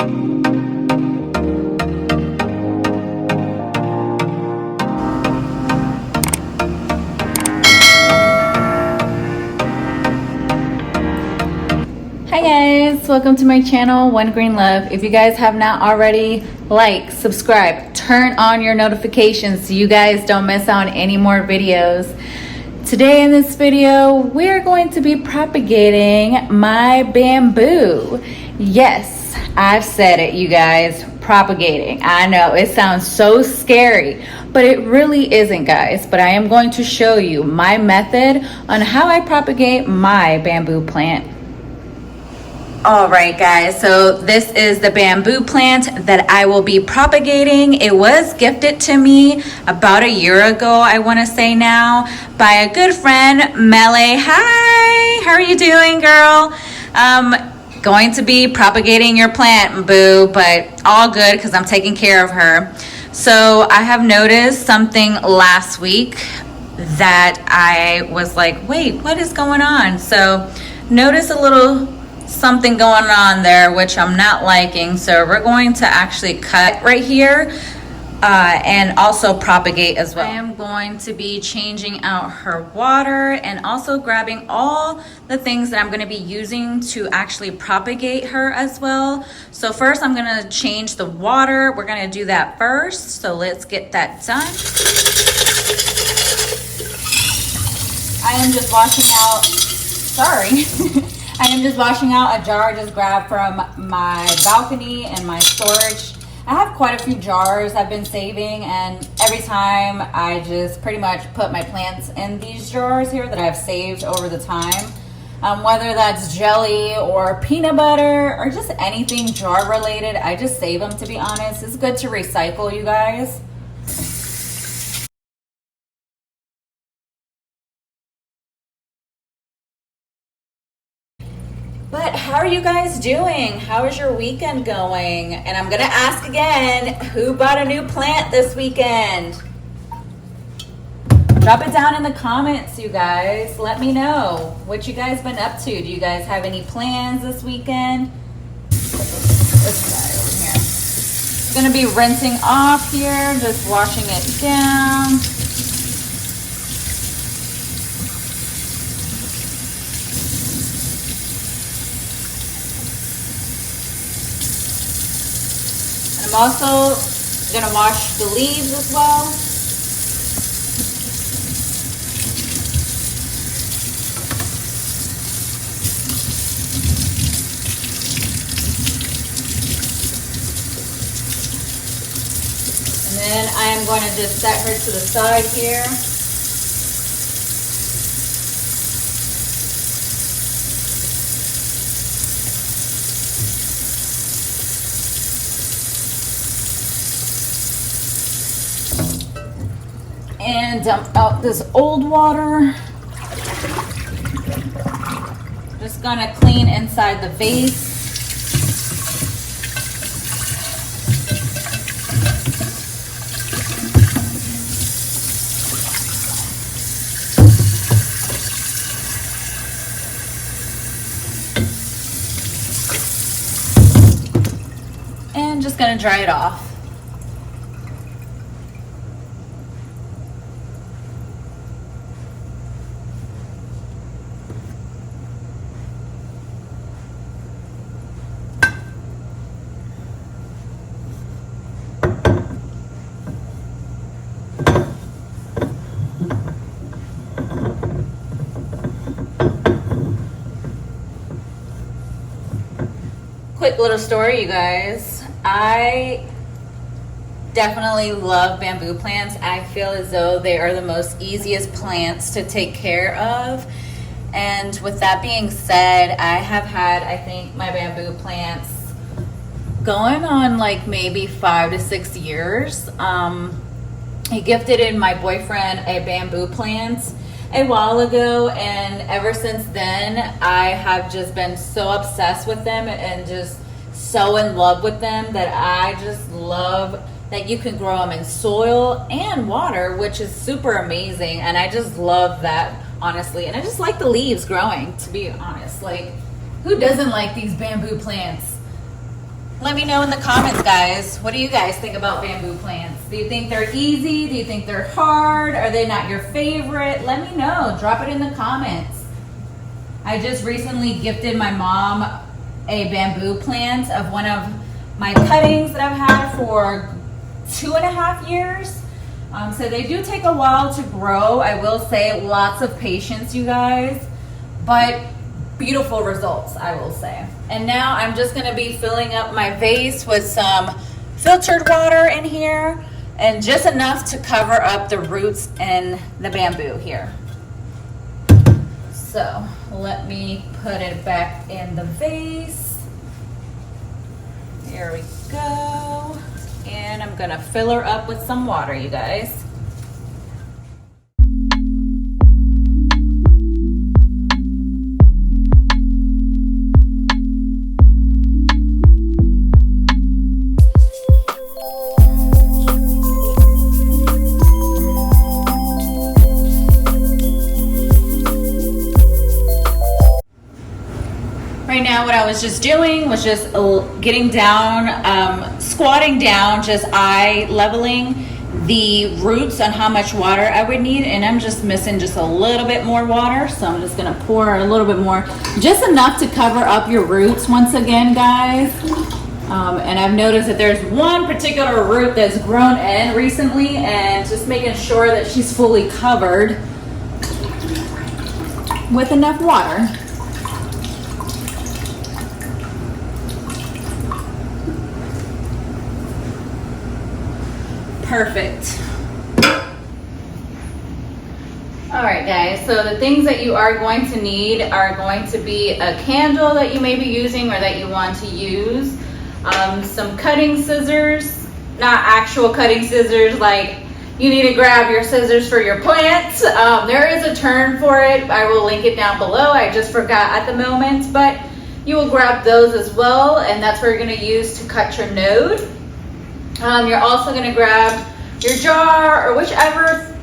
Hi guys, welcome to my channel, One Green Love. If you guys have not already, like, subscribe, turn on your notifications so you guys don't miss out on any more videos. Today in this video, we're going to be propagating my bamboo. Yes, I've said it, you guys, propagating. I know it sounds so scary, but it really isn't, guys. But I am going to show you my method on how I propagate my bamboo plant. All right, guys, so this is the bamboo plant that I will be propagating. It was gifted to me about a year ago, I want to say now, by a good friend, Mele. Hi, how are you doing, girl? Going to be propagating your plant, boo, but all good because I'm taking care of her. So I have noticed something last week that I was like, wait, what is going on? So notice a little something going on there which I'm not liking, so we're going to actually cut right here and also propagate as well. I am going to be changing out her water and also grabbing all the things that I'm going to be using to actually propagate her as well. So first I'm going to change the water. We're going to do that first, so let's get that done. I am just washing out, sorry. I am just washing out a jar I just grabbed from my balcony and my storage. I have quite a few jars I've been saving, and every time I just pretty much put my plants in these jars here that I've saved over the time. Whether that's jelly or peanut butter or just anything jar related, I just save them, to be honest. It's good to recycle, you guys. But how are you guys doing? How is your weekend going? And I'm gonna ask again, who bought a new plant this weekend? Drop it down in the comments, you guys. Let me know what you guys been up to. Do you guys have any plans this weekend? Let's try over here. I'm gonna be rinsing off here, just washing it down. I'm also gonna wash the leaves as well. And then I am going to just set her to the side here. And dump out this old water. Just gonna clean inside the vase. And just gonna dry it off. Quick little story, you guys. I definitely love bamboo plants. I feel as though they are the most easiest plants to take care of. And with that being said, I have had, I think, my bamboo plants going on like maybe 5 to 6 years. He gifted in my boyfriend a bamboo plant a while ago, and ever since then I have just been so obsessed with them and just so in love with them that I just love that you can grow them in soil and water, which is super amazing. And I just love that, honestly. And I just like the leaves growing, to be honest. Like, who doesn't like these bamboo plants? Let me know in the comments, guys. What do you guys think about bamboo plants? Do you think they're easy? Do you think they're hard? Are they not your favorite? Let me know. Drop it in the comments. I just recently gifted my mom a bamboo plant of one of my cuttings that I've had for 2.5 years. So they do take a while to grow. I will say lots of patience, you guys, but beautiful results, I will say. And now I'm just gonna be filling up my vase with some filtered water in here and just enough to cover up the roots and the bamboo here. So let me put it back in the vase. There we go. And I'm gonna fill her up with some water, you guys. Right now, what I was just doing was just getting down, squatting down, just eye leveling the roots on how much water I would need, and I'm just missing just a little bit more water, so I'm just gonna pour a little bit more, just enough to cover up your roots once again, guys. And I've noticed that there's one particular root that's grown in recently, and just making sure that she's fully covered with enough water. Perfect. All right, guys, so the things that you are going to need are going to be a candle that you may be using or that you want to use, some cutting scissors, not actual cutting scissors like you need to grab your scissors for your plants. There is a term for it. I will link it down below. I just forgot at the moment, but you will grab those as well, and that's what you're going to use to cut your node. You're also going to grab your jar or whichever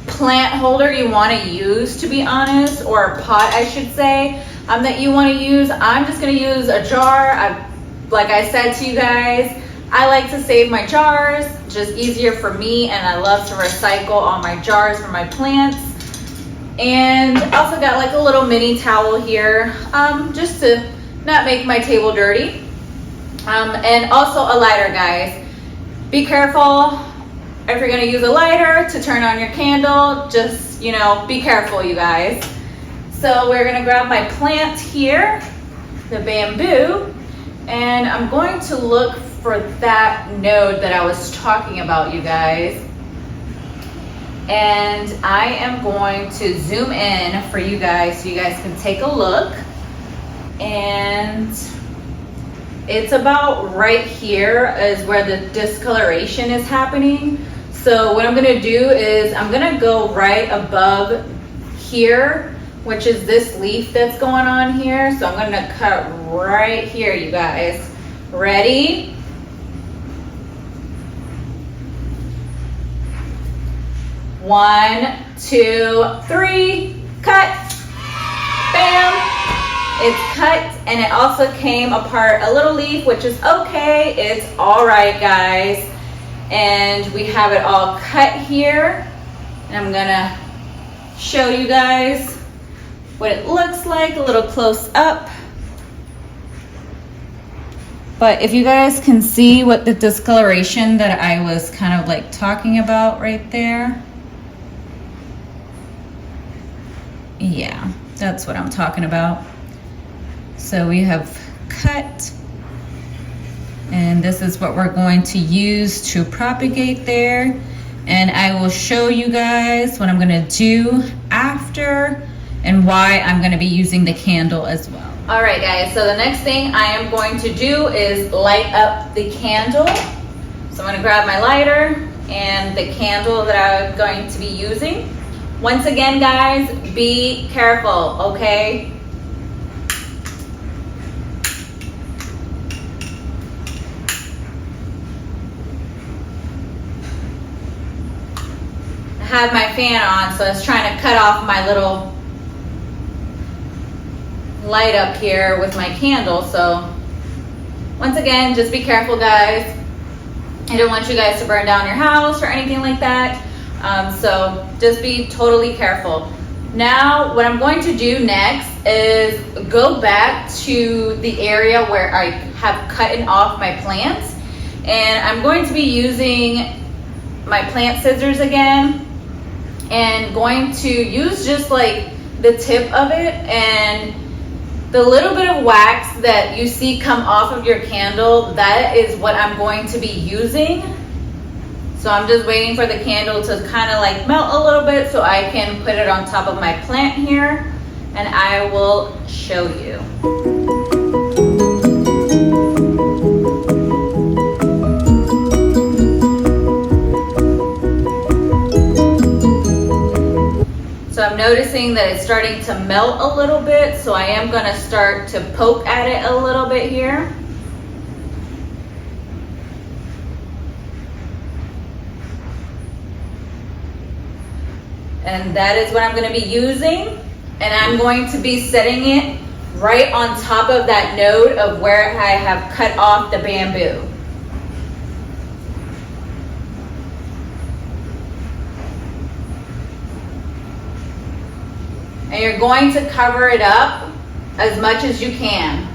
plant holder you want to use, to be honest, or a pot, I should say, that you want to use. I'm just going to use a jar. Like I said to you guys, I like to save my jars, just easier for me, and I love to recycle all my jars for my plants. And also got like a little mini towel here, just to not make my table dirty. And also a lighter, guys. Be careful if you're gonna use a lighter to turn on your candle. Just, you know, be careful, you guys. So we're gonna grab my plant here, the bamboo, and I'm going to look for that node that I was talking about, you guys. And I am going to zoom in for you guys so you guys can take a look. And it's about right here is where the discoloration is happening. So what I'm gonna do is I'm gonna go right above here, which is this leaf that's going on here. So I'm gonna cut right here, you guys. Ready? One, two, three, cut. Bam. It's cut, and it also came apart a little leaf, which is okay. It's all right, guys. And we have it all cut here. And I'm gonna show you guys what it looks like a little close up. But if you guys can see what the discoloration that I was kind of like talking about right there. Yeah, that's what I'm talking about. So we have cut, and this is what we're going to use to propagate there. And I will show you guys what I'm gonna do after and why I'm gonna be using the candle as well. All right, guys, so the next thing I am going to do is light up the candle. So I'm gonna grab my lighter and the candle that I'm going to be using. Once again, guys, be careful, okay? I have my fan on, so I was trying to cut off my little light up here with my candle, so once again, just be careful, guys. I don't want you guys to burn down your house or anything like that. So just be totally careful. Now, what I'm going to do next is go back to the area where I have cut off my plants. And I'm going to be using my plant scissors again and going to use just like the tip of it, and the little bit of wax that you see come off of your candle, that is what I'm going to be using. So I'm just waiting for the candle to kind of like melt a little bit so I can put it on top of my plant here, and I will show you. So I'm noticing that it's starting to melt a little bit, so I am going to start to poke at it a little bit here. And that is what I'm going to be using, and I'm going to be setting it right on top of that node of where I have cut off the bamboo. And you're going to cover it up as much as you can.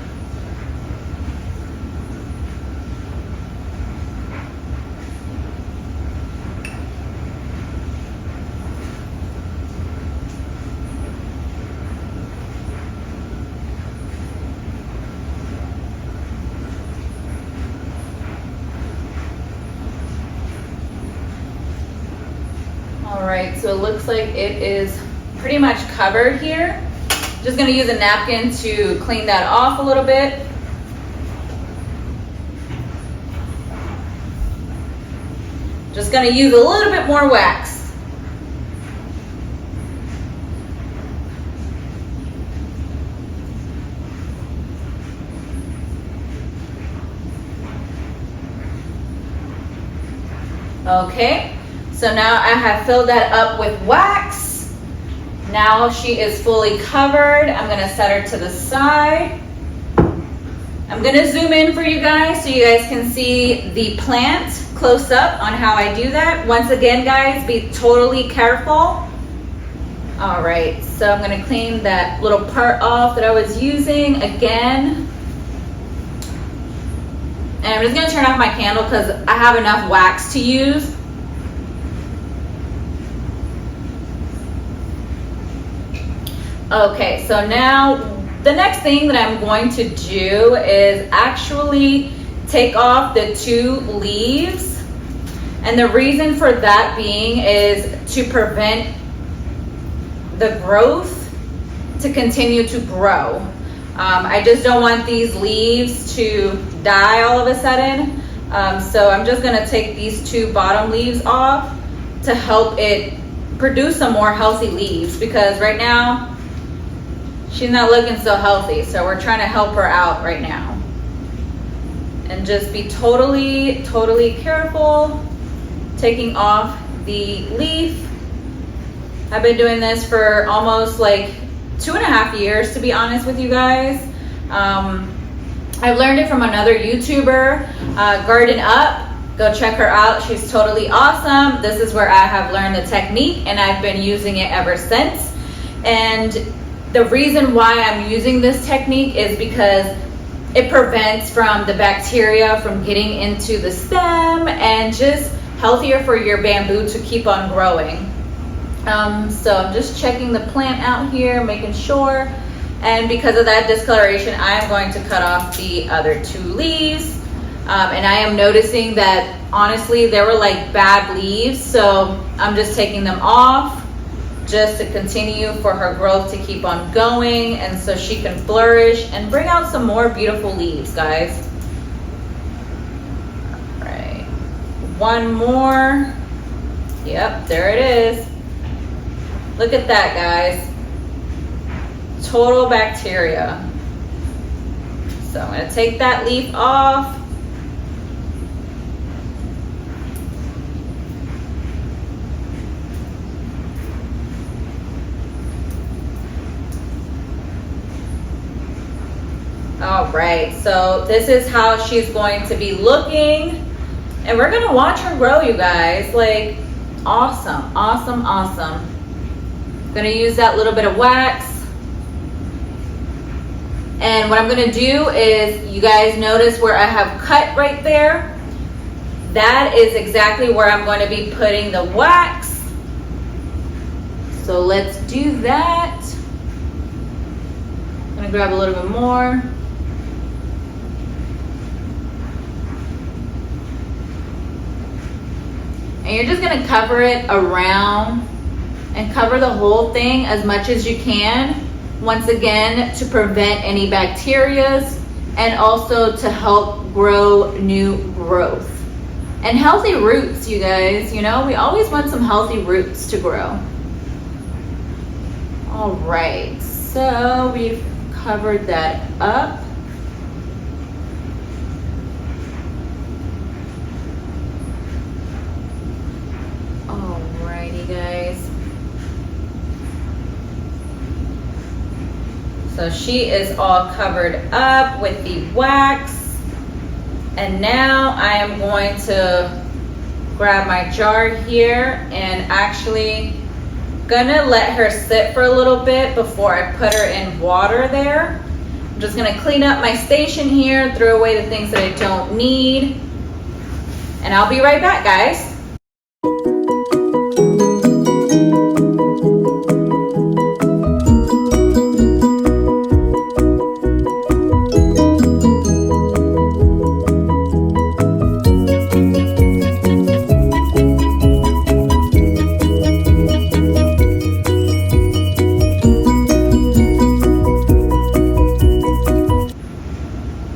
All right, so it looks like it is pretty much covered here. Just gonna use a napkin to clean that off a little bit. Just gonna use a little bit more wax. Okay, so now I have filled that up with wax. Now she is fully covered. I'm gonna set her to the side. I'm gonna zoom in for you guys so you guys can see the plant close up on how I do that. Once again, guys, be totally careful. All right, so I'm gonna clean that little part off that I was using again. And I'm just gonna turn off my candle because I have enough wax to use. Okay, so now the next thing that I'm going to do is actually take off the 2 leaves. And the reason for that being is to prevent the growth to continue to grow. I just don't want these leaves to die all of a sudden. So I'm just gonna take these 2 bottom leaves off to help it produce some more healthy leaves, because right now she's not looking so healthy, so we're trying to help her out right now. And just be totally careful taking off the leaf. I've been doing this for almost like 2.5 years, to be honest with you guys. I learned it from another YouTuber, Garden Up. Go check her out. She's totally awesome. This is where I have learned the technique, and I've been using it ever since. And the reason why I'm using this technique is because it prevents from the bacteria from getting into the stem, and just healthier for your bamboo to keep on growing. So I'm just checking the plant out here, making sure. And because of that discoloration, I am going to cut off the other 2 leaves. And I am noticing that honestly, they were like bad leaves. So I'm just taking them off, just to continue for her growth to keep on going, and so she can flourish and bring out some more beautiful leaves, guys. All right, 1 more. Yep, there it is. Look at that, guys. Total bacteria. So I'm gonna take that leaf off. All right, so this is how she's going to be looking. And we're gonna watch her grow, you guys. Like, awesome, awesome, awesome. Gonna use that little bit of wax. And what I'm gonna do is, you guys notice where I have cut right there? That is exactly where I'm going to be putting the wax. So let's do that. I'm gonna grab a little bit more. And you're just gonna cover it around and cover the whole thing as much as you can. Once again, to prevent any bacterias and also to help grow new growth. And healthy roots, you guys, you know, we always want some healthy roots to grow. All right, so we've covered that up. Alrighty, guys. So she is all covered up with the wax. And now I am going to grab my jar here and actually gonna let her sit for a little bit before I put her in water there. I'm just gonna clean up my station here, throw away the things that I don't need. And I'll be right back, guys.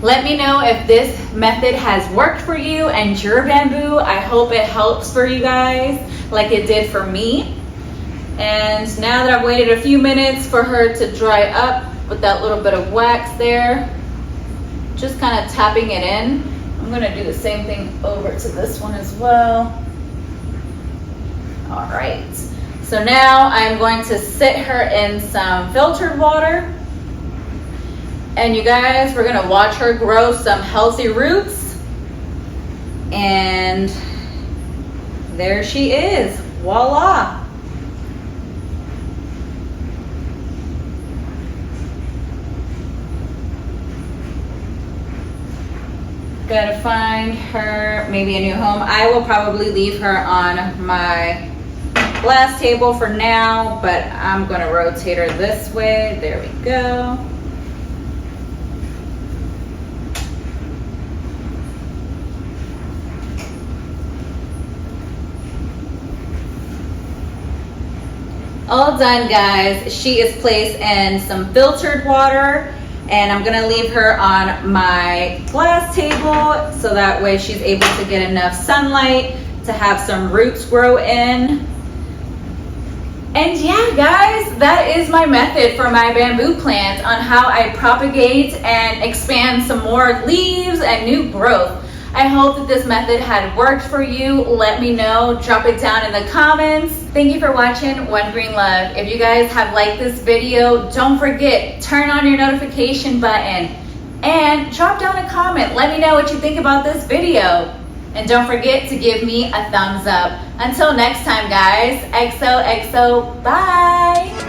Let me know if this method has worked for you and your bamboo. I hope it helps for you guys like it did for me. And now that I've waited a few minutes for her to dry up with that little bit of wax there, just kind of tapping it in. I'm gonna do the same thing over to this one as well. All right, so now I'm going to sit her in some filtered water. And you guys, we're gonna watch her grow some healthy roots. And there she is, voila. Gotta find her maybe a new home. I will probably leave her on my glass table for now, but I'm gonna rotate her this way. There we go. All done, guys. She is placed in some filtered water, and I'm gonna leave her on my glass table so that way she's able to get enough sunlight to have some roots grow in. And yeah, guys, that is my method for my bamboo plant on how I propagate and expand some more leaves and new growth. I hope that this method had worked for you. Let me know, drop it down in the comments. Thank you for watching One Green Love. If you guys have liked this video, don't forget, turn on your notification button and drop down a comment. Let me know what you think about this video. And don't forget to give me a thumbs up. Until next time, guys, XOXO, bye.